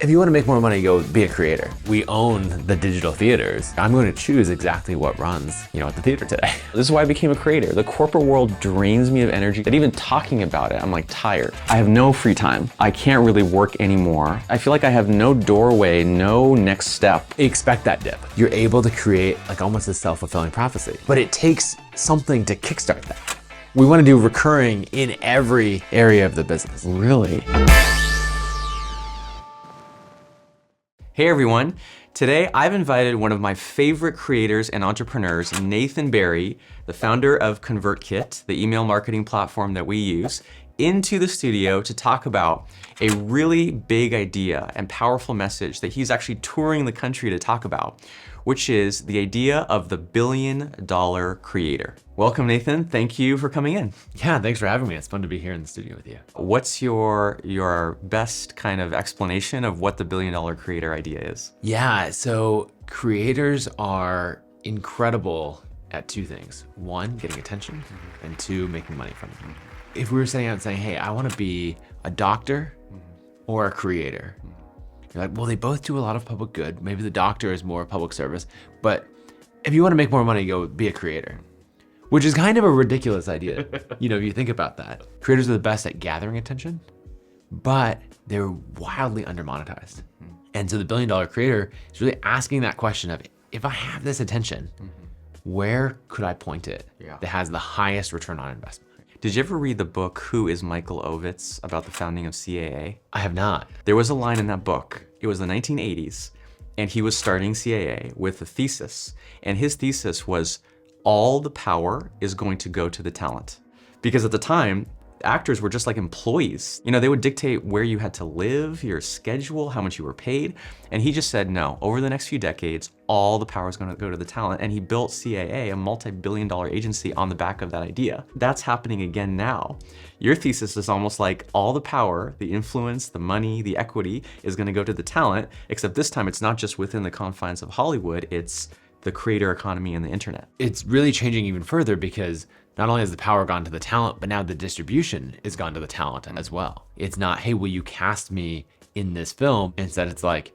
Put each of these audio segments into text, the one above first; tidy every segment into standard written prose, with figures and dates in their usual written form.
If you want to make more money, go be a creator. We own the digital theaters. I'm going to choose exactly what runs, at the theater today. This is why I became a creator. The corporate world drains me of energy, and even talking about it, I'm like tired. I have no free time. I can't really work anymore. I feel like I have no doorway, no next step. Expect that dip. You're able to create like almost a self-fulfilling prophecy, but it takes something to kickstart that. We want to do recurring in every area of the business. Really? Hey everyone, today I've invited one of my favorite creators and entrepreneurs, Nathan Barry, the founder of ConvertKit, the email marketing platform that we use, into the studio to talk about a really big idea and powerful message that he's actually touring the country to talk about, which is the idea of the $1 billion creator. Welcome, Nathan. Thank you for coming in. Yeah, thanks for having me. It's fun to be here in the studio with you. What's your best kind of explanation of what the $1 billion creator idea is? Yeah, so creators are incredible at two things. One, getting attention, and two, making money from it. If we were setting out and saying, hey, I want to be a doctor or a creator, you're like, well, they both do a lot of public good. Maybe the doctor is more public service, but if you want to make more money, go be a creator, which is kind of a ridiculous idea. If you think about that. Creators are the best at gathering attention, but they're wildly under-monetized. And so the $1 billion creator is really asking that question of, if I have this attention, where could I point it that has the highest return on investment? Did you ever read the book, Who is Michael Ovitz, about the founding of CAA? I have not. There was a line in that book, it was the 1980s, and he was starting CAA with a thesis. And his thesis was, all the power is going to go to the talent. Because at the time, actors were just like employees. They would dictate where you had to live, your schedule, how much you were paid. And he just said, no, over the next few decades, all the power is going to go to the talent. And he built CAA, a multi-billion-dollar agency, on the back of that idea. That's happening again now. Your thesis is almost like all the power, the influence, the money, the equity is going to go to the talent, except this time it's not just within the confines of Hollywood, it's the creator economy and the internet. It's really changing even further because not only has the power gone to the talent, but now the distribution is gone to the talent as well. It's not, hey, will you cast me in this film? Instead, it's like,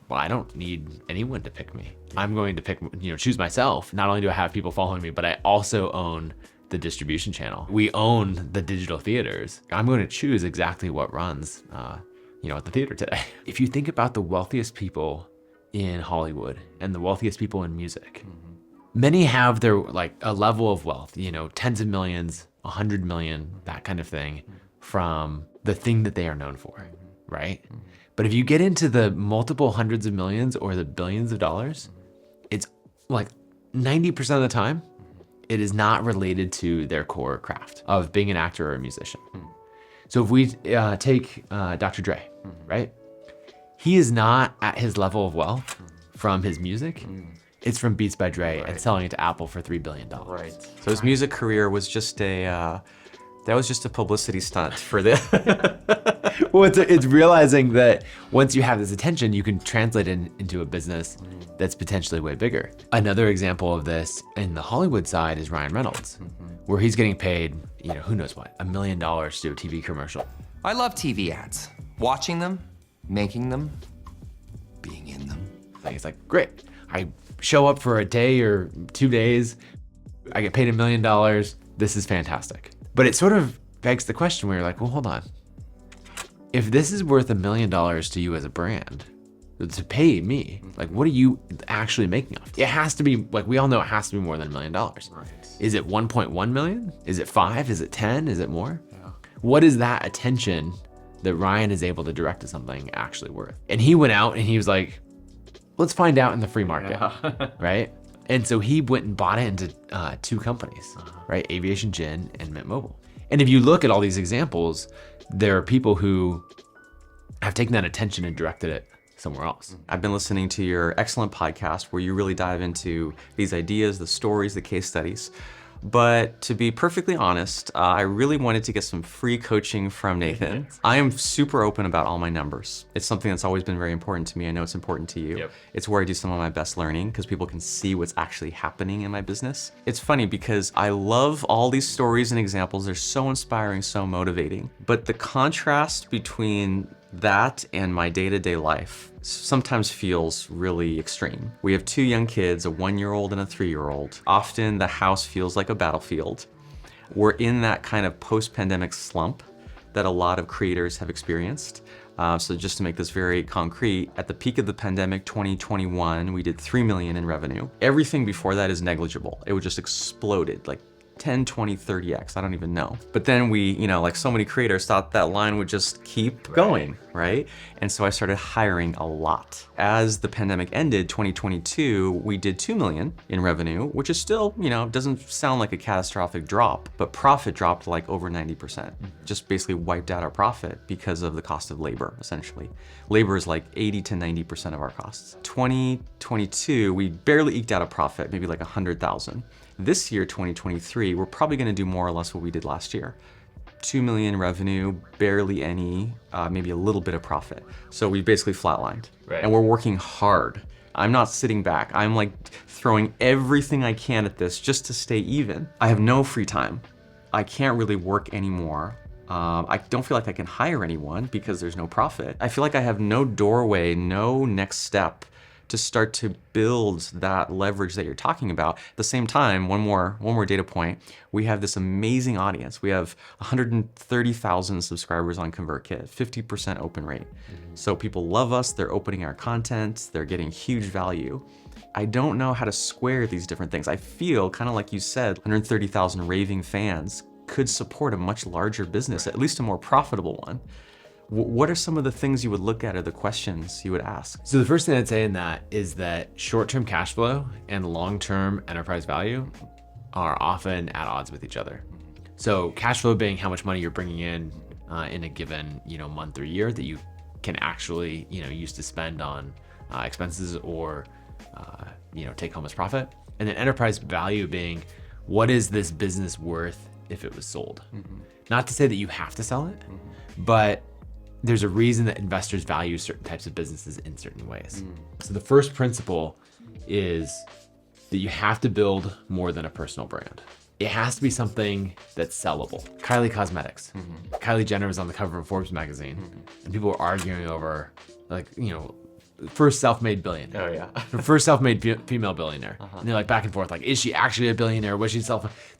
well, I don't need anyone to pick me. I'm going to pick, choose myself. Not only do I have people following me, but I also own the distribution channel. We own the digital theaters. I'm going to choose exactly what runs, at the theater today. If you think about the wealthiest people in Hollywood and the wealthiest people in music, many have their a level of wealth, tens of millions, 100 million, that kind of thing, from the thing that they are known for, right? But if you get into the multiple hundreds of millions or the billions of dollars, it's like 90% of the time, it is not related to their core craft of being an actor or a musician. So if we take Dr. Dre, right? He is not at his level of wealth from his music. It's from Beats by Dre and selling it to Apple for $3 billion. Right. So his music career was just a publicity stunt for the. Well, it's realizing that once you have this attention, you can translate it into a business that's potentially way bigger. Another example of this in the Hollywood side is Ryan Reynolds, where he's getting paid, who knows what, $1 million to do a TV commercial. I love TV ads. Watching them, making them, being in them. It's like, great. I show up for a day or 2 days. I get paid $1 million. This is fantastic. But it sort of begs the question where you're like, well, hold on. If this is worth $1 million to you as a brand, to pay me, what are you actually making off? It has to be, we all know it has to be more than $1 million. Right. Is it 1.1 million? Is it 5? Is it 10? Is it more? Yeah. What is that attention that Ryan is able to direct to something actually worth? And he went out and he was like, let's find out in the free market, right? And so he went and bought it into 2 companies, right? Aviation Gin and Mint Mobile. And if you look at all these examples, there are people who have taken that attention and directed it somewhere else. I've been listening to your excellent podcast where you really dive into these ideas, the stories, the case studies. But to be perfectly honest, I really wanted to get some free coaching from Nathan. I am super open about all my numbers. It's something that's always been very important to me. I know it's important to you. Yep. It's where I do some of my best learning because people can see what's actually happening in my business. It's funny because I love all these stories and examples. They're so inspiring, so motivating. But the contrast between That and my day-to-day life sometimes feels really extreme. We have 2 young kids, a 1-year-old and a 3-year-old. Often the house feels like a battlefield. We're in that kind of post-pandemic slump that a lot of creators have experienced. So just to make this very concrete, at the peak of the pandemic, 2021, we did 3 million in revenue. Everything before that is negligible. It would just exploded, like 10, 20, 30x, I don't even know. But then we, like so many creators, thought that line would just keep going, right? And so I started hiring a lot. As the pandemic ended, 2022, we did 2 million in revenue, which is still, doesn't sound like a catastrophic drop, but profit dropped like over 90%. Just basically wiped out our profit because of the cost of labor, essentially. Labor is like 80 to 90% of our costs. 2022, we barely eked out a profit, maybe like 100,000. This year, 2023, we're probably gonna do more or less what we did last year. 2 million revenue, barely any, maybe a little bit of profit. So we basically flatlined. Right. And we're working hard. I'm not sitting back. I'm like throwing everything I can at this just to stay even. I have no free time. I can't really work anymore. I don't feel like I can hire anyone because there's no profit. I feel like I have no doorway, no next step to start to build that leverage that you're talking about. At the same time, one more data point, we have this amazing audience. We have 130,000 subscribers on ConvertKit, 50% open rate. So people love us, they're opening our content, they're getting huge value. I don't know how to square these different things. I feel, kind of like you said, 130,000 raving fans could support a much larger business, at least a more profitable one. What are some of the things you would look at or the questions you would ask? So the first thing I'd say in that is that short-term cash flow and long-term enterprise value are often at odds with each other. So cash flow being how much money you're bringing in a given month or year that you can actually use to spend on expenses or take home as profit. And then enterprise value being what is this business worth if it was sold? Not to say that you have to sell it, but there's a reason that investors value certain types of businesses in certain ways. So the first principle is that you have to build more than a personal brand. It has to be something that's sellable. Kylie Cosmetics. Kylie Jenner was on the cover of Forbes magazine, and people were arguing over, first self-made billionaire. Oh yeah. The first self-made female billionaire. And they're like back and forth, like, is she actually a billionaire? Was she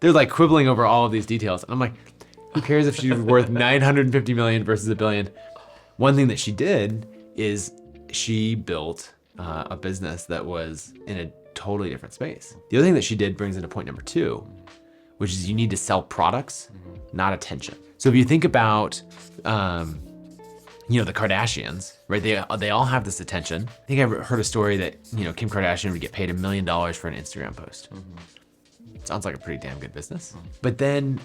They're like quibbling over all of these details. And I'm like, who cares if she's worth 950 million versus a billion? One thing that she did is she built a business that was in a totally different space. The other thing that she did brings into point number 2, which is you need to sell products, not attention. So if you think about, the Kardashians, right? They all have this attention. I think I heard a story that, Kim Kardashian would get paid $1 million for an Instagram post. Sounds like a pretty damn good business. But then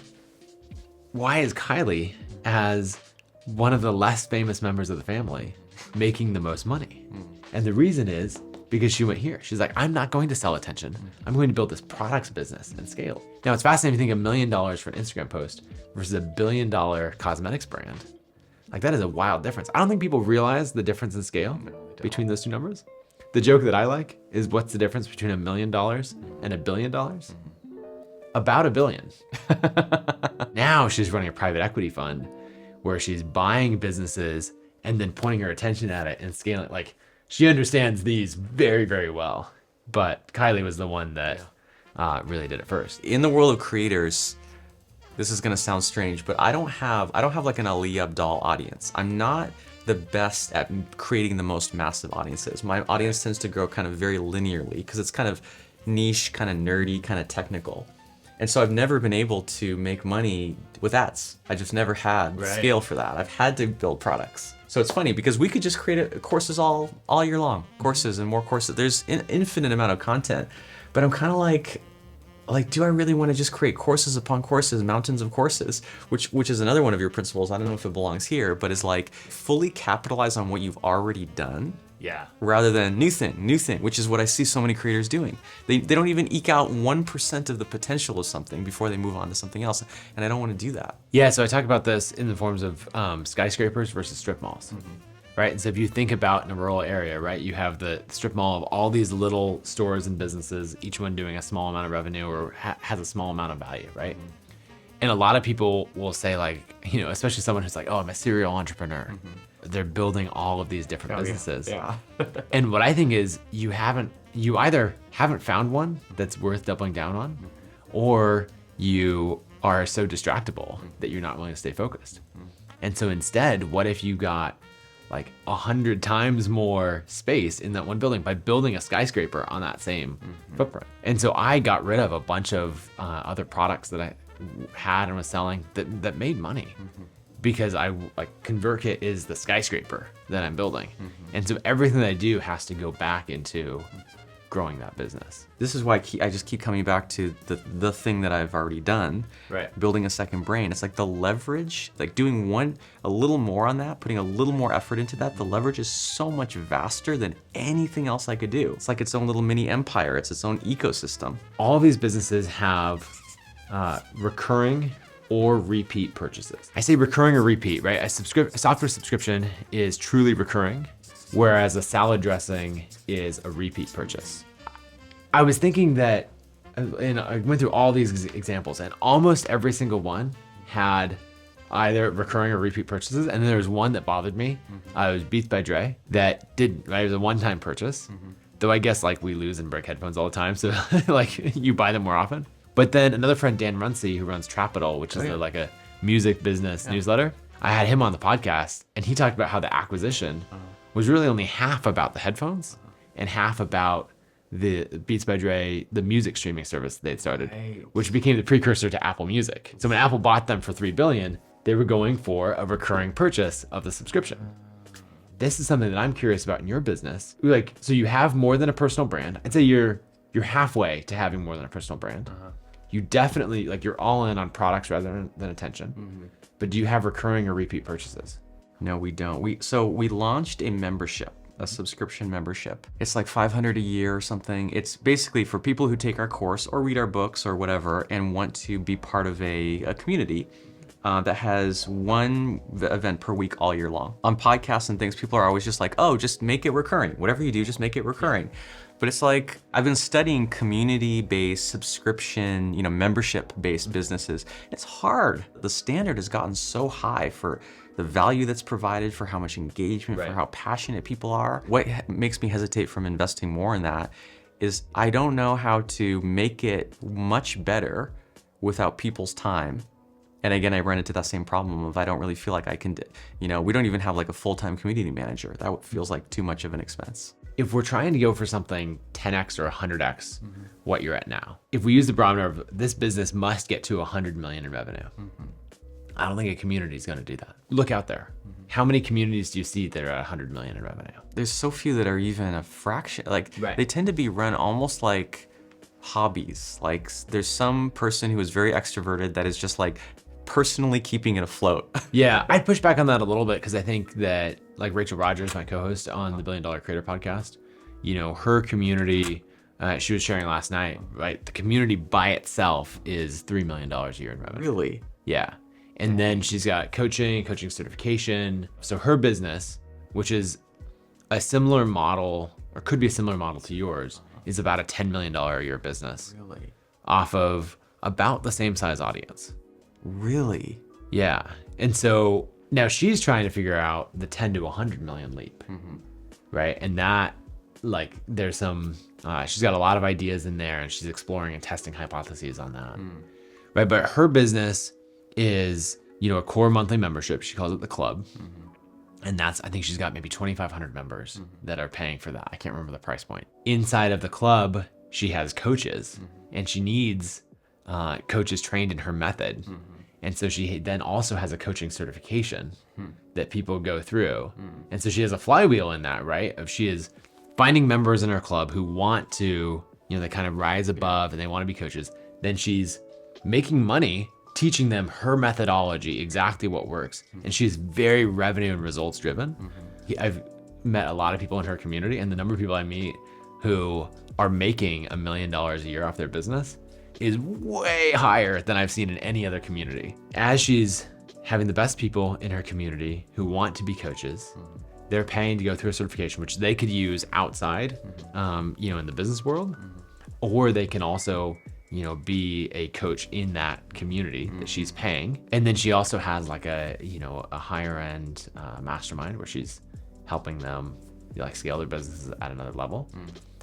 why is Kylie, as one of the less famous members of the family, making the most money? And the reason is because she went here. She's like, I'm not going to sell attention. I'm going to build this products business and scale. Now it's fascinating to think $1 million for an Instagram post versus $1 billion cosmetics brand. Like that is a wild difference. I don't think people realize the difference in scale between those two numbers. The joke that I like is what's the difference between $1 million and $1 billion? About $1 billion. Now she's running a private equity fund where she's buying businesses and then pointing her attention at it and scaling. Like she understands these very, very well. But Kylie was the one that really did it first. In the world of creators, this is gonna sound strange, but I don't have like an Ali Abdaal audience. I'm not the best at creating the most massive audiences. My audience tends to grow kind of very linearly because it's kind of niche, kind of nerdy, kind of technical. And so I've never been able to make money with ads. I just never had the scale for that. I've had to build products. So it's funny because we could just create courses all year long, courses and more courses. There's an infinite amount of content, but I'm kind of like, do I really want to just create courses upon courses, mountains of courses, which is another one of your principles. I don't know if it belongs here, but is like fully capitalize on what you've already done. Yeah. Rather than new thing, which is what I see so many creators doing. They don't even eke out 1% of the potential of something before they move on to something else. And I don't want to do that. Yeah, so I talk about this in the forms of skyscrapers versus strip malls, right? And so if you think about in a rural area, right, you have the strip mall of all these little stores and businesses, each one doing a small amount of revenue or has a small amount of value, right? And a lot of people will say like, you know, especially someone who's like, oh, I'm a serial entrepreneur. They're building all of these different businesses. Yeah. And what I think is you either haven't found one that's worth doubling down on, or you are so distractible that you're not willing to stay focused. And so instead, what if you got like 100 times more space in that one building by building a skyscraper on that same footprint? And so I got rid of a bunch of other products that I had and was selling that made money. Because I like ConvertKit is the skyscraper that I'm building. And so everything that I do has to go back into growing that business. This is why I just keep coming back to the thing that I've already done. Right. Building a second brain. It's like the leverage, like doing a little more on that, putting a little more effort into that, the leverage is so much vaster than anything else I could do. It's like its own little mini empire. It's its own ecosystem. All of these businesses have recurring or repeat purchases. I say recurring or repeat, right? A software subscription is truly recurring, whereas a salad dressing is a repeat purchase. I was thinking that, and I went through all these examples, and almost every single one had either recurring or repeat purchases, and then there was one that bothered me. It was Beats by Dre that didn't, right? It was a one-time purchase, though I guess like we lose and break headphones all the time, so like you buy them more often. But then another friend, Dan Runcie, who runs Trapital, which is like a music business newsletter, I had him on the podcast, and he talked about how the acquisition was really only half about the headphones and half about the Beats by Dre, the music streaming service they'd started, which became the precursor to Apple Music. So when Apple bought them for $3 billion, they were going for a recurring purchase of the subscription. This is something that I'm curious about in your business. Like, so you have more than a personal brand. I'd say you're halfway to having more than a personal brand. You definitely, like, you're all in on products rather than attention. But do you have recurring or repeat purchases? No, we don't. We launched a membership, a subscription membership. It's like $500 a year or something. It's basically for people who take our course or read our books or whatever and want to be part of a community that has one event per week all year long. On podcasts and things, people are always just like, oh, just make it recurring. Whatever you do, just make it recurring. But it's like, I've been studying community-based subscription, membership-based businesses. It's hard. The standard has gotten so high for the value that's provided, for how much engagement, for how passionate people are. What makes me hesitate from investing more in that is I don't know how to make it much better without people's time. And again, I run into that same problem of I don't really feel like I can, we don't even have like a full-time community manager. That feels like too much of an expense. If we're trying to go for something 10x or 100x what you're at now, if we use the barometer of this business must get to 100 million in revenue, I don't think a community is going to do that. Look out there. How many communities do you see that are at 100 million in revenue? There's so few that are even a fraction. Like they tend to be run almost like hobbies. Like there's some person who is very extroverted that is just like personally keeping it afloat. Yeah, I'd push back on that a little bit because I think that, like Rachel Rogers, my co-host on the $1 Billion Creator podcast, her community, she was sharing last night, right? The community by itself is $3 million a year in revenue. Really? Yeah. And then she's got coaching certification. So her business, which is a similar model, or could be a similar model to yours, is about a $10 million a year business. Really? Off of about the same size audience. Really? Yeah. And so now she's trying to figure out the 10 to 100 million leap, right? And that, like, there's some, she's got a lot of ideas in there and she's exploring and testing hypotheses on that, right? But her business is, a core monthly membership. She calls it the club. And that's, I think she's got maybe 2,500 members that are paying for that. I can't remember the price point. Inside of the club, she has coaches and she needs coaches trained in her method. And so she then also has a coaching certification that people go through. And so she has a flywheel in that, right? She is finding members in her club who want to, they kind of rise above and they want to be coaches. Then she's making money teaching them her methodology, exactly what works. And she's very revenue and results driven. I've met a lot of people in her community, and the number of people I meet who are making $1 million a year off their business is way higher than I've seen in any other community. As she's having the best people in her community who want to be coaches, they're paying to go through a certification, which they could use outside, in the business world, or they can also be a coach in that community that she's paying. And then she also has like a higher end mastermind where she's helping them like scale their businesses at another level.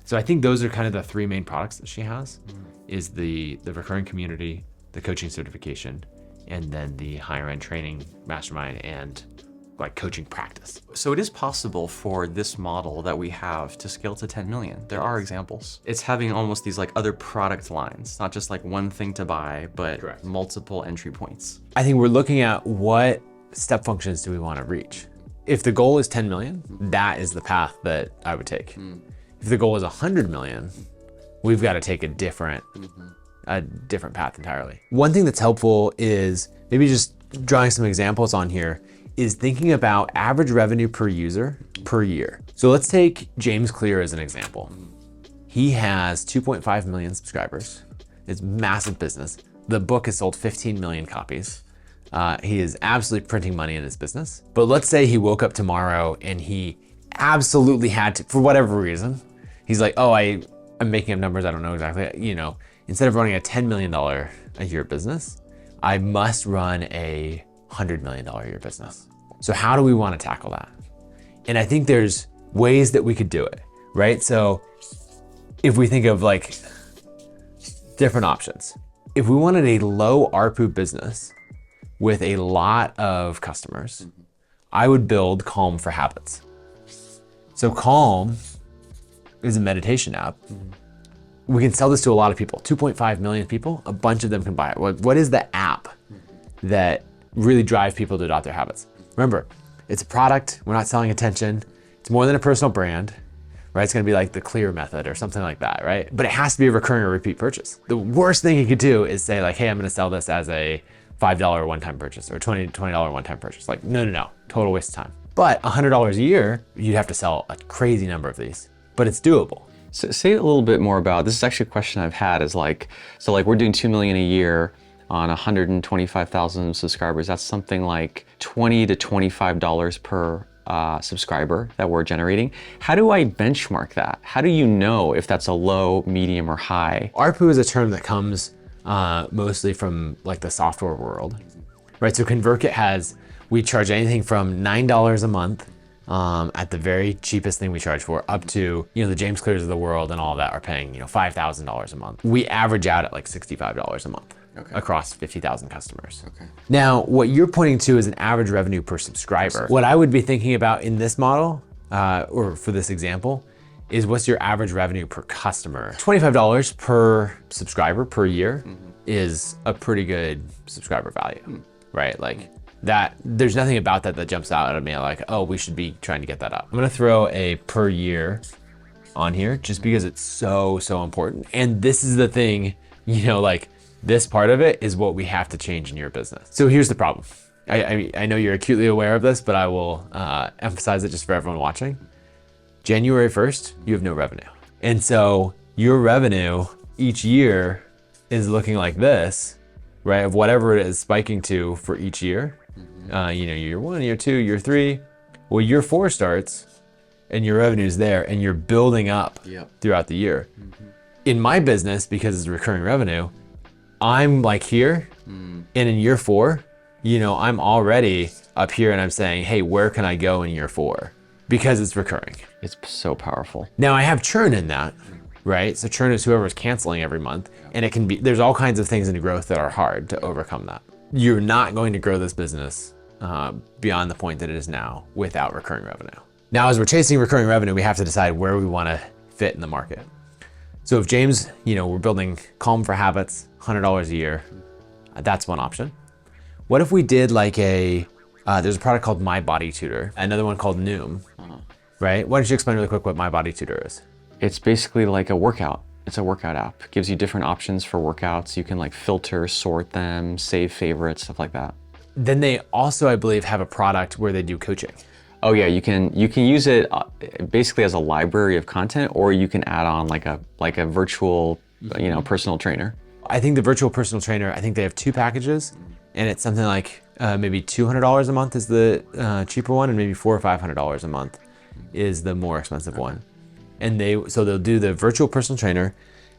So I think those are kind of the three main products that she has is the recurring community, the coaching certification, and then the higher end training mastermind and like coaching practice. So it is possible for this model that we have to scale to 10 million. There are examples. It's having almost these like other product lines, not just like one thing to buy, but Correct. multiple entry points. I think we're looking at what step functions do we want to reach. If the goal is 10 million, that is the path that I would take. If the goal is 100 million, we've got to take a different path entirely. One thing that's helpful is maybe just drawing some examples on here is thinking about average revenue per user per year. So let's take James Clear as an example. He has 2.5 million subscribers. It's massive business. The book has sold 15 million copies. He is absolutely printing money in his business. But let's say he woke up tomorrow and he absolutely had to, for whatever reason, he's like, oh, I'm making up numbers, I don't know exactly. Instead of running a $10 million a year business, I must run a $100 million a year business. So how do we want to tackle that? And I think there's ways that we could do it, right? So if we think of like different options, if we wanted a low ARPU business with a lot of customers, I would build Calm for Habits. So Calm is a meditation app. We can sell this to a lot of people, 2.5 million people, a bunch of them can buy it. What is the app that really drives people to adopt their habits? Remember, it's a product, we're not selling attention. It's more than a personal brand, right? It's gonna be like the Clear method or something like that, right? But it has to be a recurring or repeat purchase. The worst thing you could do is say like, hey, I'm gonna sell this as a $5 one-time purchase or $20 one-time purchase. Like, no, total waste of time. But $100 a year, you'd have to sell a crazy number of these, but it's doable. So say a little bit more about, this is actually a question I've had is like, so like we're doing 2 million a year on 125,000 subscribers. That's something like $20 to $25 per subscriber that we're generating. How do I benchmark that? How do you know if that's a low, medium, or high? ARPU is a term that comes mostly from like the software world, right? So ConvertKit we charge anything from $9 a month at the very cheapest thing we charge for, up to, the James Clears of the world and all that are paying, $5,000 a month. We average out at like $65 a month across 50,000 customers. Now, what you're pointing to is an average revenue per subscriber. What I would be thinking about in this model, or for this example, is what's your average revenue per customer? $25 per subscriber per year is a pretty good subscriber value, right? Like, that there's nothing about that jumps out at me like, oh, we should be trying to get that up. I'm gonna throw a per year on here just because it's so important. And this is the thing, like this part of it is what we have to change in your business. So here's the problem. I know you're acutely aware of this, but I will emphasize it just for everyone watching. January 1st, you have no revenue. And so your revenue each year is looking like this, right? Of whatever it is spiking to for each year. Year 1, year 2, year 3. Well, year 4 starts and your revenue's there and you're building up throughout the year. In my business, because it's recurring revenue, I'm like here, and in year 4, I'm already up here and I'm saying, hey, where can I go in year 4? Because it's recurring. It's so powerful. Now I have churn in that, right? So churn is whoever's canceling every month, and it can be, there's all kinds of things in growth that are hard to overcome that. You're not going to grow this business beyond the point that it is now without recurring revenue. Now, as we're chasing recurring revenue, we have to decide where we want to fit in the market. So if James, we're building Calm for Habits, $100 a year, that's one option. What if we did like there's a product called My Body Tutor, another one called Noom, right? Why don't you explain really quick what My Body Tutor is? It's basically like a workout. It's a workout app. It gives you different options for workouts. You can like filter, sort them, save favorites, stuff like that. Then they also, I believe, have a product where they do coaching. Oh yeah, you can use it basically as a library of content, or you can add on like a virtual, personal trainer. I think the virtual personal trainer, I think they have 2 packages, and it's something like maybe $200 a month is the cheaper one, and maybe $400 or $500 a month is the more expensive one. And they'll do the virtual personal trainer,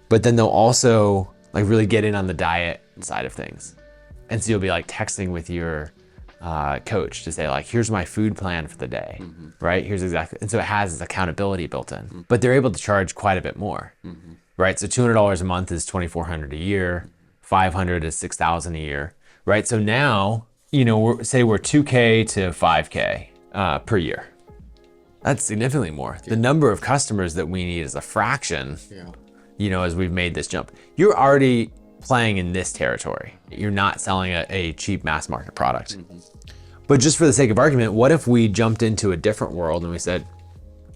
but then they'll also like really get in on the diet side of things. And so you'll be like texting with your coach to say like, here's my food plan for the day, right? Here's exactly, and so it has this accountability built in, but they're able to charge quite a bit more, right? So $200 a month is $2,400 a year, 500 is 6,000 a year, right? So now, you know, say we're 2K to 5K per year. That's significantly more. The number of customers that we need is a fraction, you know, as we've made this jump. You're already playing in this territory. You're not selling a cheap mass market product. But just for the sake of argument, what if we jumped into a different world and we said,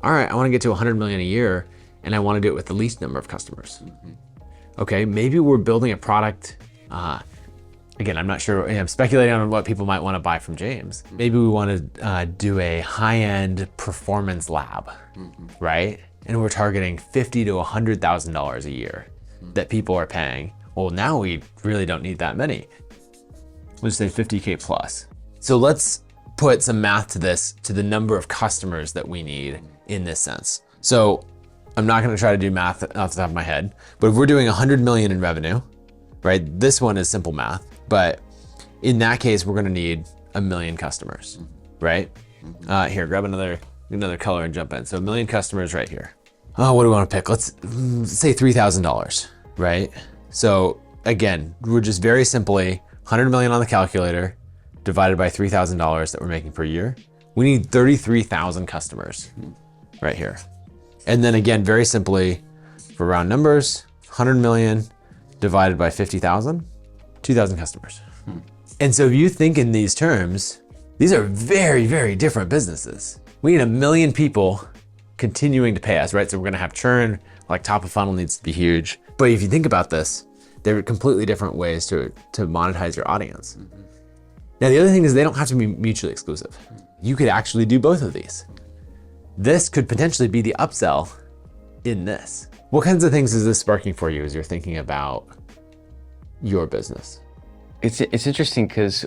all right, I want to get to 100 million a year and I want to do it with the least number of customers. Okay, maybe we're building a product. Again, I'm not sure, I'm speculating on what people might want to buy from James. Maybe we want to do a high-end performance lab, right? And we're targeting $50,000 to $100,000 a year that people are paying. Well, now we really don't need that many. Let's say 50K plus. So let's put some math to this, to the number of customers that we need in this sense. So I'm not going to try to do math off the top of my head, but if we're doing 100 million in revenue, right? This one is simple math, but in that case, we're going to need 1 million customers, right? Here, grab another color and jump in. So 1 million customers right here. Oh, what do we want to pick? Let's say $3,000, right? So again, we're just very simply 100 million on the calculator divided by $3,000 that we're making per year. We need 33,000 customers right here. And then again, very simply for round numbers, 100 million divided by 50,000, 2,000 customers. And so if you think in these terms, these are very, very different businesses. We need 1 million people continuing to pay us, right? So we're gonna have churn, like top of funnel needs to be huge. But if you think about this, there are completely different ways to monetize your audience. Now, the other thing is they don't have to be mutually exclusive. You could actually do both of these. This could potentially be the upsell in this. What kinds of things is this sparking for you as you're thinking about your business? It's interesting because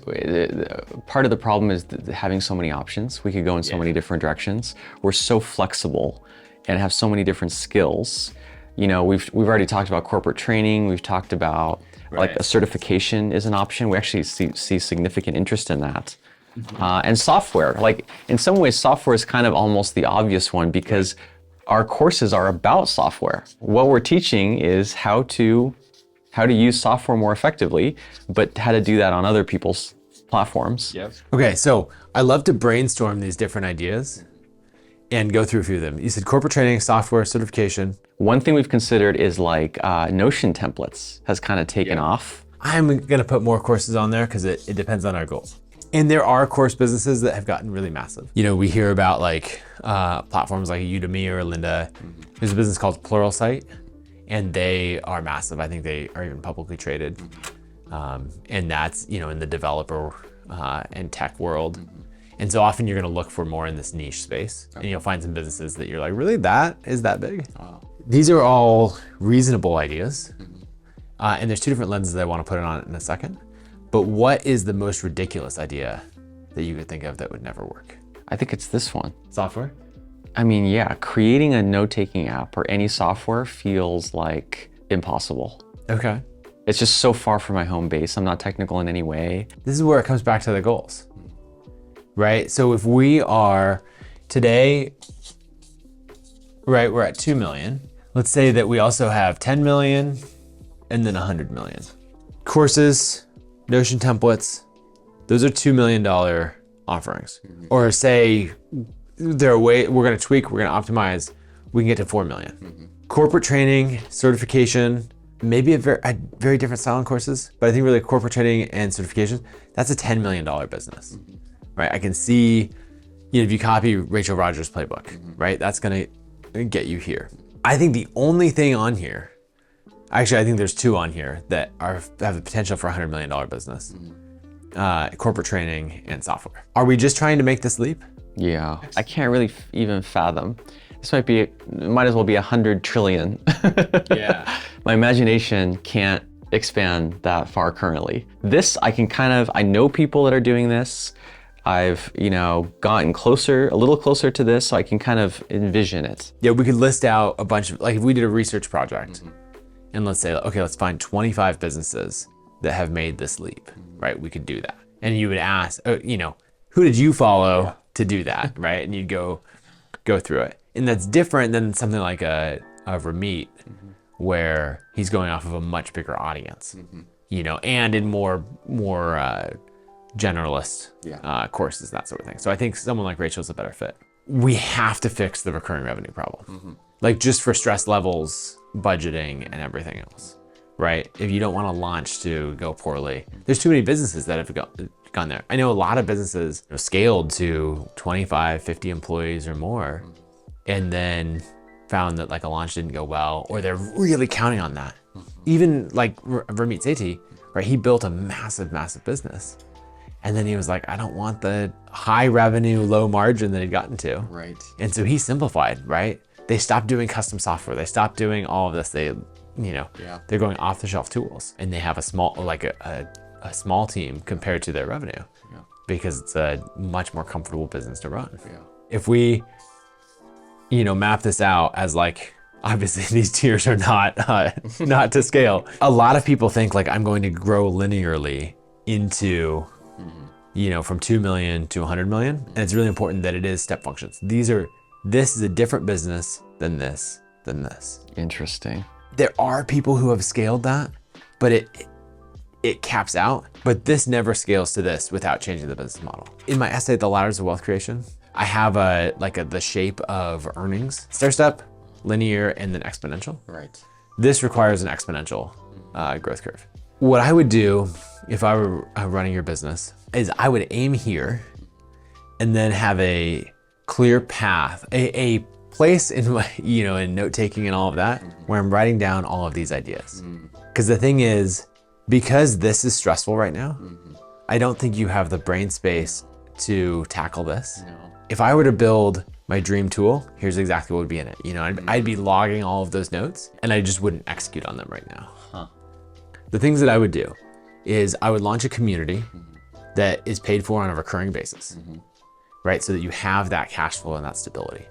part of the problem is having so many options. We could go in so many different directions. We're so flexible and have so many different skills. You know, we've already talked about corporate training. We've talked about like a certification is an option. We actually see significant interest in that. And software, like in some ways, software is kind of almost the obvious one because our courses are about software. What we're teaching is how to use software more effectively, but how to do that on other people's platforms. Okay, so I love to brainstorm these different ideas and go through a few of them. You said corporate training, software, certification. One thing we've considered is like Notion templates has kind of taken off. I'm gonna put more courses on there because it depends on our goals. And there are course businesses that have gotten really massive. You know, we hear about like platforms like Udemy or Lynda. There's a business called Pluralsight, and they are massive. I think they are even publicly traded. And that's, you know, in the developer and tech world. And so often you're gonna look for more in this niche space, and you'll find some businesses that you're like, really, that is that big? These are all reasonable ideas. And there's two different lenses that I wanna put it on in a second. But what is the most ridiculous idea that you could think of that would never work? I think it's this one. Software? I mean, yeah, creating a note-taking app or any software feels like impossible. Okay. It's just so far from my home base. I'm not technical in any way. This is where it comes back to the goals, right? So if we are today, right, we're at 2 million. Let's say that we also have 10 million and then 100 million. Courses, Notion templates, those are $2 million offerings. Or say there are ways we're gonna tweak, we're gonna optimize, we can get to 4 million. Corporate training, certification, maybe a very different style in courses, but I think really corporate training and certification, that's a $10 million business, right? I can see, you know, if you copy Rachel Rogers' playbook, right? That's gonna get you here. I think the only thing on here, actually, I think there's two on here that have the potential for a $100 million business. Corporate training and software. Are we just trying to make this leap? Yeah, I can't really even fathom. This might as well be 100 trillion. Yeah. My imagination can't expand that far currently. This, I know people that are doing this. I've, you know, gotten a little closer to this, so I can kind of envision it. Yeah, we could list out a bunch of, like if we did a research project and let's say, okay, let's find 25 businesses that have made this leap, right? We could do that. And you would ask, who did you follow to do that, right? And you'd go through it. And that's different than something like a Ramit, where he's going off of a much bigger audience, and in more generalist courses, that sort of thing. So I think someone like Rachel's a better fit. We have to fix the recurring revenue problem, like just for stress levels, budgeting, and everything else, right? If you don't want a launch to go poorly, there's too many businesses that have gone there. I know a lot of businesses scaled to 25, 50 employees or more, and then found that like a launch didn't go well, or they're really counting on that. Even like Ramit Sethi, right? He built a massive, massive business. And then he was like, I don't want the high revenue, low margin that he'd gotten to. Right. And so he simplified, right? They stopped doing custom software. They stopped doing all of this. They're going off the shelf tools, and they have a small team compared to their revenue, because it's a much more comfortable business to run. Yeah. If we, map this out as like, obviously these tiers are not to scale. A lot of people think like I'm going to grow linearly into, from 2 million to 100 million. And it's really important that it is step functions. This is a different business than this. Interesting. There are people who have scaled that, but it caps out. But this never scales to this without changing the business model. In my essay, The Ladders of Wealth Creation, I have the shape of earnings. Stair-step, linear, and then exponential. Right. This requires an exponential growth curve. What I would do if I were running your business is I would aim here and then have a clear path, a place in my, in note-taking and all of that, where I'm writing down all of these ideas. Because the thing is, because this is stressful right now, I don't think you have the brain space to tackle this. No. If I were to build my dream tool, here's exactly what would be in it. I'd be logging all of those notes, and I just wouldn't execute on them right now. The things that I would do is I would launch a community that is paid for on a recurring basis, right? So that you have that cash flow and that stability.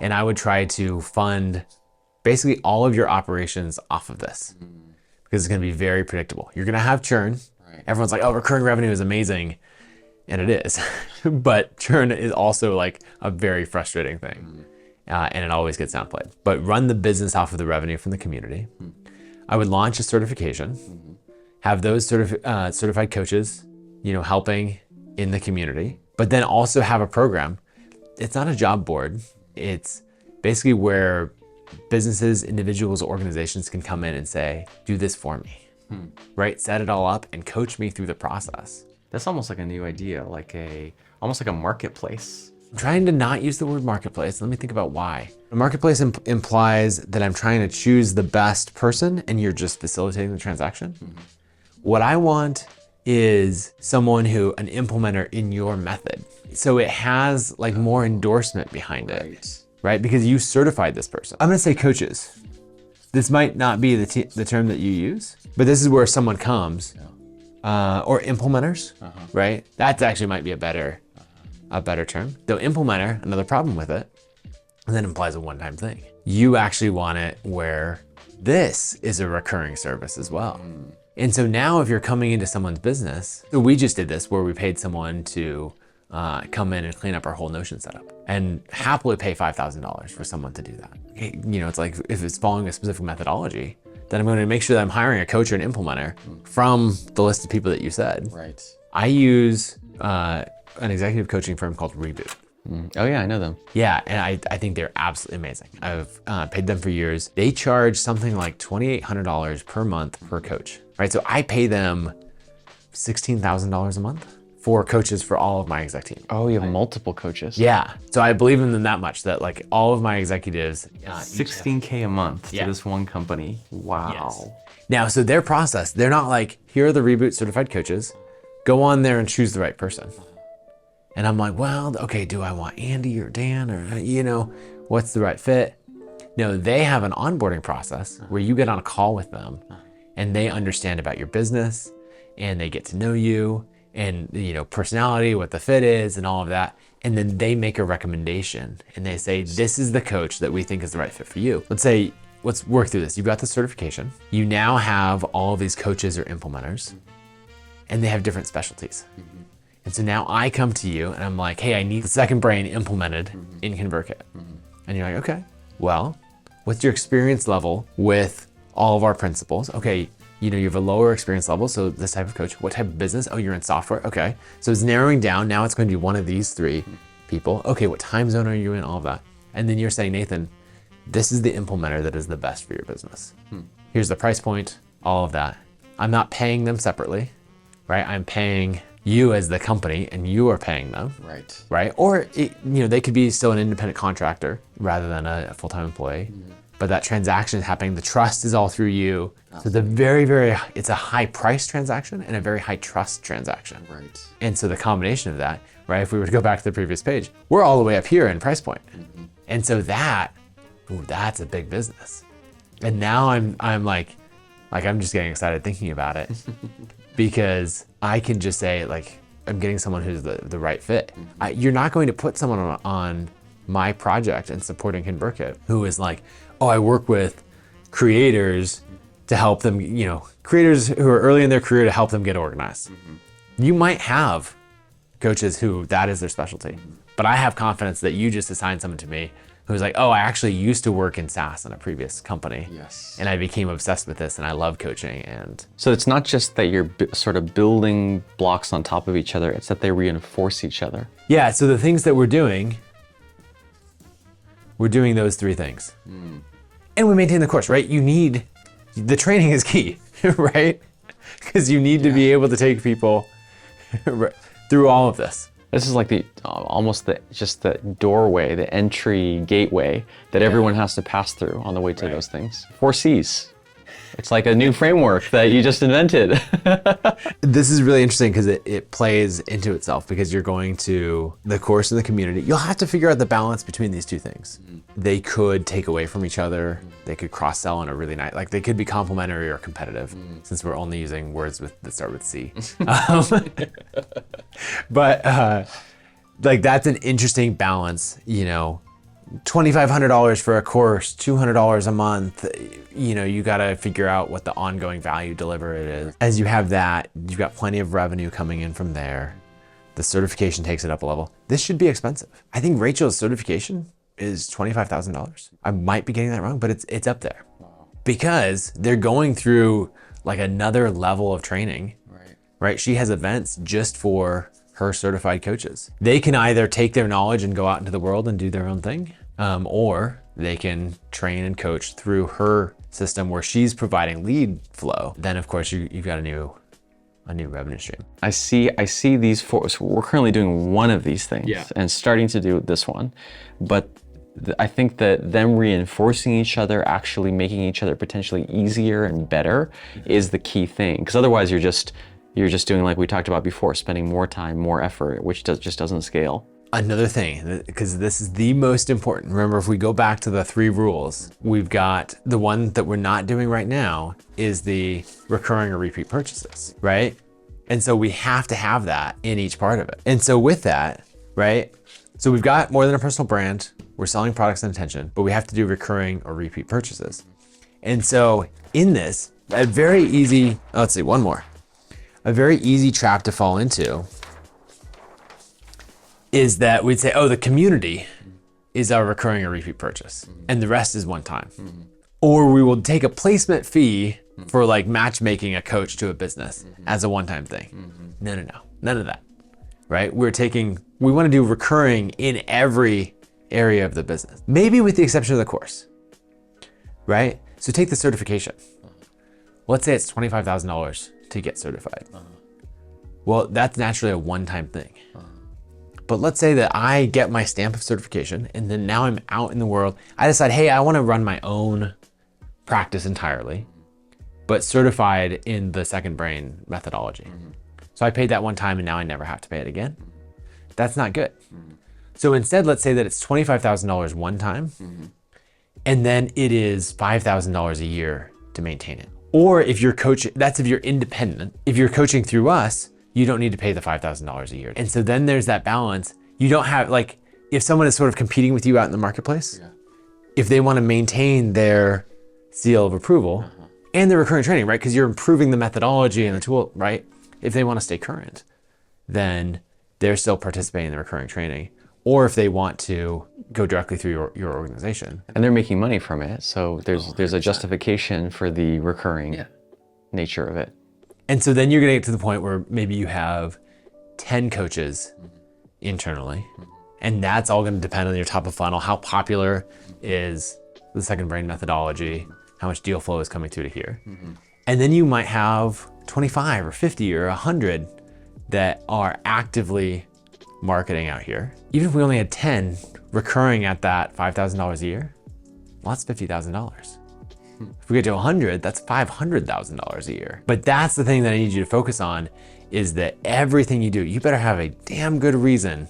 And I would try to fund basically all of your operations off of this, because it's gonna be very predictable. You're gonna have churn. Right. Everyone's like, oh, recurring revenue is amazing. And it is, but churn is also like a very frustrating thing. And it always gets downplayed. But run the business off of the revenue from the community. I would launch a certification, have those certified coaches, helping in the community, but then also have a program. It's not a job board. It's basically where businesses, individuals, organizations can come in and say, do this for me, right? Set it all up and coach me through the process. That's almost like a new idea, almost like a marketplace. I'm trying to not use the word marketplace. Let me think about why. A marketplace implies that I'm trying to choose the best person and you're just facilitating the transaction. What I want is an implementer in your method. So it has like more endorsement behind it, right? Because you certified this person. I'm gonna say coaches. This might not be the term that you use, but this is where someone comes, or implementers, right? That actually might be a better term. Though implementer, another problem with it, and that implies a one-time thing. You actually want it where this is a recurring service as well. And so now if you're coming into someone's business, so we just did this where we paid someone to come in and clean up our whole Notion setup and happily pay $5,000 for someone to do that. It's like if it's following a specific methodology, then I'm going to make sure that I'm hiring a coach or an implementer from the list of people that you said. Right. I use an executive coaching firm called Reboot. Oh yeah, I know them. Yeah, and I think they're absolutely amazing. I've paid them for years. They charge something like $2,800 per month per coach, right? So I pay them $16,000 a month for coaches for all of my exec team. Oh, you have multiple coaches. Yeah, so I believe in them that much that like all of my executives. $16K a month to this one company. Wow. Yes. Now, so their process, they're not like, here are the Reboot certified coaches, go on there and choose the right person. And I'm like, well, okay, do I want Andy or Dan or, what's the right fit? No, they have an onboarding process where you get on a call with them and they understand about your business and they get to know you and, personality, what the fit is and all of that. And then they make a recommendation and they say, this is the coach that we think is the right fit for you. Let's say let's work through this. You've got the certification. You now have all of these coaches or implementers, and they have different specialties. And so now I come to you and I'm like, hey, I need the second brain implemented in ConvertKit. And you're like, okay, well, what's your experience level with all of our principles? Okay, you have a lower experience level, so this type of coach. What type of business? Oh, you're in software, okay. So it's narrowing down, now it's going to be one of these 3 people. Okay, what time zone are you in, all of that. And then you're saying, Nathan, this is the implementer that is the best for your business. Here's the price point, all of that. I'm not paying them separately, right? I'm paying you as the company and you are paying them. Right? Or they could be still an independent contractor rather than a full-time employee. But that transaction is happening, the trust is all through you. So it's a high price transaction and a very high trust transaction. And so the combination of that, right? If we were to go back to the previous page, we're all the way up here in price point. And so that's a big business. And now I'm like I'm just getting excited thinking about it because I can just say like, I'm getting someone who's the right fit. You're not going to put someone on my project and supporting ConvertKit who is like, oh, I work with creators to help them, creators who are early in their career to help them get organized. You might have coaches who that is their specialty, but I have confidence that you just assigned someone to me who's like, oh, I actually used to work in SaaS in a previous company. And I became obsessed with this and I love coaching. And so it's not just that you're sort of building blocks on top of each other, it's that they reinforce each other. Yeah, so the things that we're doing those 3 things. And we maintain the course, right? The training is key, right? Because you need to be able to take people through all of this. This is like just the doorway, the entry gateway that everyone has to pass through on the way to those things. 4 C's. It's like a new framework that you just invented. This is really interesting because it plays into itself because you're going to the course and the community. You'll have to figure out the balance between these 2 things. They could take away from each other. They could cross-sell in a really nice, like they could be complementary or competitive since we're only using words that start with C. But like that's an interesting balance, $2,500 for a course, $200 a month, you got to figure out what the ongoing value delivered is. As you have that, you've got plenty of revenue coming in from there. The certification takes it up a level. This should be expensive. I think Rachel's certification is $25,000. I might be getting that wrong, but it's up there. Because they're going through like another level of training, right? She has events just for her certified coaches. They can either take their knowledge and go out into the world and do their own thing, or they can train and coach through her system where she's providing lead flow. Then of course you've got a new revenue stream. I see these 4. So we're currently doing one of these things and starting to do this one, but I think that them reinforcing each other, actually making each other potentially easier and better is the key thing. Because otherwise you're just doing like we talked about before, spending more time, more effort, which just doesn't scale. Another thing, because this is the most important. Remember, if we go back to the 3 rules, we've got the one that we're not doing right now is the recurring or repeat purchases, right? And so we have to have that in each part of it. And so with that, right? So we've got more than a personal brand. We're selling products and attention, but we have to do recurring or repeat purchases. And so in this, a very easy trap to fall into is that we'd say, oh, the community is our recurring or repeat purchase, and the rest is one time. Or we will take a placement fee for like matchmaking a coach to a business as a one-time thing. No, none of that, right? We want to do recurring in every area of the business, maybe with the exception of the course, right? So take the certification. Let's say it's $25,000 to get certified. Well, that's naturally a one-time thing. But let's say that I get my stamp of certification and then now I'm out in the world. I decide, hey, I want to run my own practice entirely, but certified in the second brain methodology. So I paid that one time and now I never have to pay it again. That's not good. So instead, let's say that it's $25,000 one time, and then it is $5,000 a year to maintain it. Or if you're coaching, that's if you're independent. If you're coaching through us, you don't need to pay the $5,000 a year. And so then there's that balance. You don't have, like, if someone is sort of competing with you out in the marketplace, if they want to maintain their seal of approval and the recurring training, right? Because you're improving the methodology and the tool, right? If they want to stay current, then they're still participating in the recurring training. Or if they want to go directly through your organization. And they're making money from it. So there's a justification for the recurring nature of it. And so then you're going to get to the point where maybe you have 10 coaches internally, and that's all going to depend on your top of funnel. How popular is the second brain methodology? How much deal flow is coming through to here? And then you might have 25 or 50 or 100 that are actively marketing out here. Even if we only had 10 recurring at that $5,000 a year, well, that's $50,000. If we get to 100, that's $500,000 a year. But that's the thing that I need you to focus on, is that everything you do, you better have a damn good reason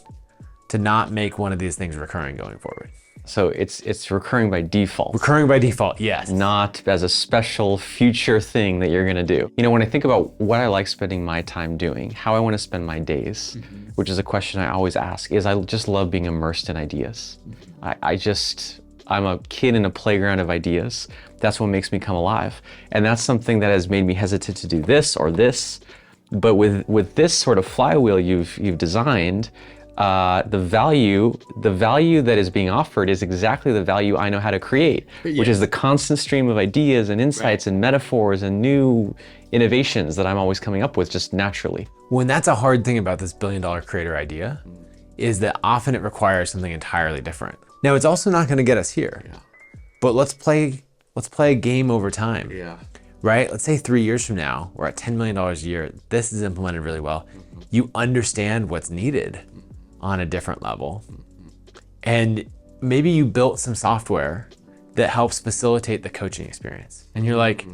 to not make one of these things recurring going forward. So it's recurring by default. Recurring by default, yes. Not as a special future thing that you're gonna do. You know, when I think about what I like spending my time doing, how I wanna spend my days, which is a question I always ask, is I just love being immersed in ideas. I'm a kid in a playground of ideas. That's what makes me come alive. And that's something that has made me hesitant to do this or this. But with this sort of flywheel you've designed, the value that is being offered is exactly the value I know how to create, which is the constant stream of ideas and insights and metaphors and new innovations that I'm always coming up with just naturally. When that's a hard thing about this billion-dollar creator idea, is that often it requires something entirely different. Now, it's also not going to get us here, but let's play a game over time. Right? Let's say 3 years from now, we're at $10 million a year. This is implemented really well. You understand what's needed on a different level. And maybe you built some software that helps facilitate the coaching experience. And you're like,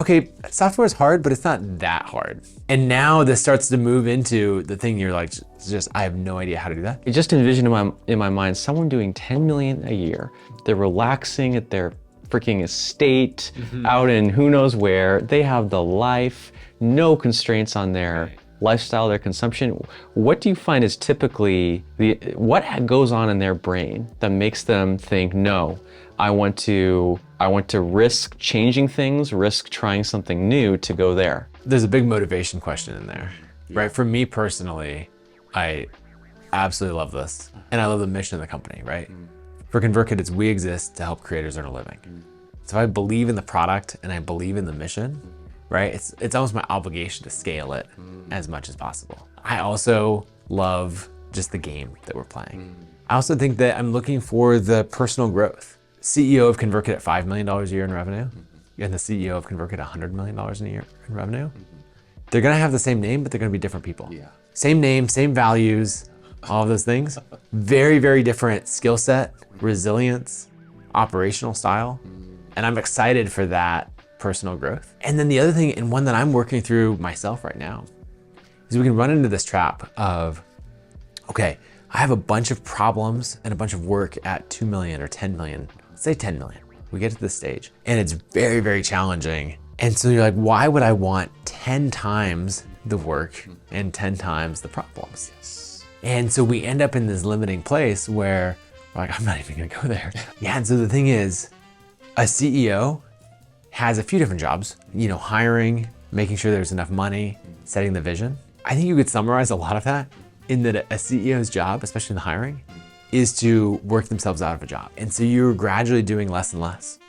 okay, software is hard, but it's not that hard. And now this starts to move into the thing you're like, I have no idea how to do that. I just envision in my mind someone doing 10 million a year. They're relaxing at their freaking estate out in who knows where. They have the life, no constraints on their lifestyle, their consumption. What do you find is typically what goes on in their brain that makes them think, no, I want to risk changing things, risk trying something new to go there? There's a big motivation question in there, right? For me personally, I absolutely love this. And I love the mission of the company, right? For ConvertKit, it's we exist to help creators earn a living. So if I believe in the product and I believe in the mission, right? It's almost my obligation to scale it as much as possible. I also love just the game that we're playing. I also think that I'm looking for the personal growth. CEO of ConvertKit at $5 million a year in revenue, and the CEO of ConvertKit $100 million a year in revenue. They're gonna have the same name, but they're gonna be different people. Same name, same values, all of those things. Very, very different skill set, resilience, operational style. And I'm excited for that personal growth. And then the other thing, and one that I'm working through myself right now, is we can run into this trap of, okay, I have a bunch of problems and a bunch of work at 2 million or 10 million, let's say 10 million. We get to this stage and it's very, very challenging. And so you're like, why would I want 10 times the work and 10 times the problems? And so we end up in this limiting place where we're like, I'm not even gonna go there. And so the thing is, a CEO has a few different jobs, hiring, making sure there's enough money, setting the vision. I think you could summarize a lot of that in that a CEO's job, especially in the hiring, is to work themselves out of a job. And so you're gradually doing less and less.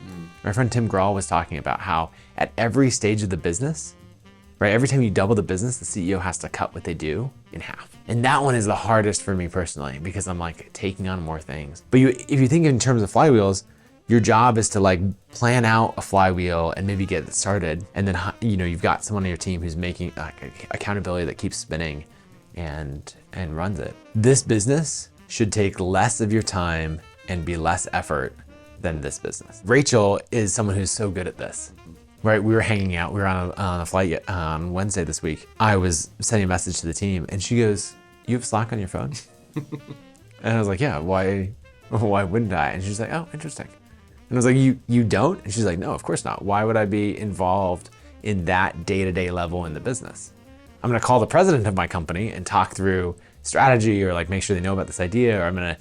My friend Tim Grahl was talking about how at every stage of the business, right, every time you double the business, the CEO has to cut what they do in half. And that one is the hardest for me personally, because I'm like taking on more things. But if you think in terms of flywheels, your job is to plan out a flywheel and maybe get it started. And then, you've got someone on your team who's making accountability that keeps spinning and runs it. This business should take less of your time and be less effort than this business. Rachel is someone who's so good at this, right? We were hanging out, we were on a flight on Wednesday this week. I was sending a message to the team and she goes, you have Slack on your phone? And I was like, yeah, why wouldn't I? And she's like, oh, interesting. And I was like, you don't? And she's like, no, of course not. Why would I be involved in that day-to-day level in the business? I'm gonna call the president of my company and talk through strategy or make sure they know about this idea, or I'm gonna,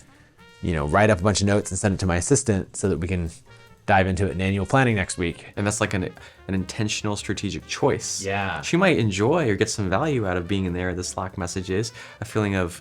write up a bunch of notes and send it to my assistant so that we can dive into it in annual planning next week. And that's like an intentional strategic choice. Yeah. She might enjoy or get some value out of being in there. The Slack messages, a feeling of,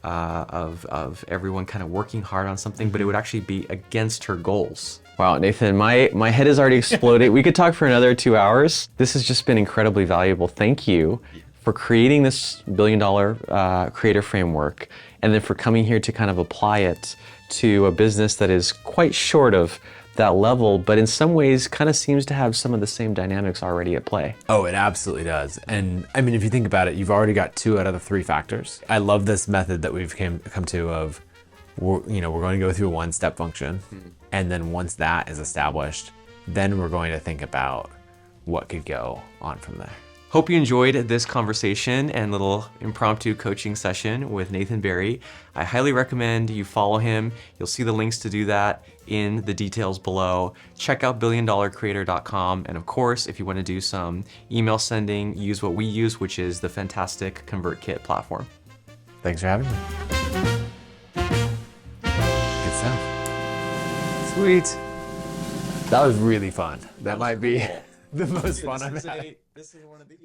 of everyone kind of working hard on something, but it would actually be against her goals. Wow, Nathan, my head has already exploded. We could talk for another 2 hours. This has just been incredibly valuable. Thank you for creating this $1 billion creator framework, and then for coming here to kind of apply it to a business that is quite short of that level, but in some ways kind of seems to have some of the same dynamics already at play. Oh, it absolutely does. And I mean, if you think about it, you've already got 2 out of the 3 factors. I love this method that we've come to of, we're going to go through a 1-step function. And then once that is established, then we're going to think about what could go on from there. Hope you enjoyed this conversation and little impromptu coaching session with Nathan Barry. I highly recommend you follow him. You'll see the links to do that in the details below. Check out billiondollarcreator.com. And of course, if you want to do some email sending, use what we use, which is the fantastic ConvertKit platform. Thanks for having me. Good stuff. Sweet. That was really fun. That might be the most fun I've had. This is one of these.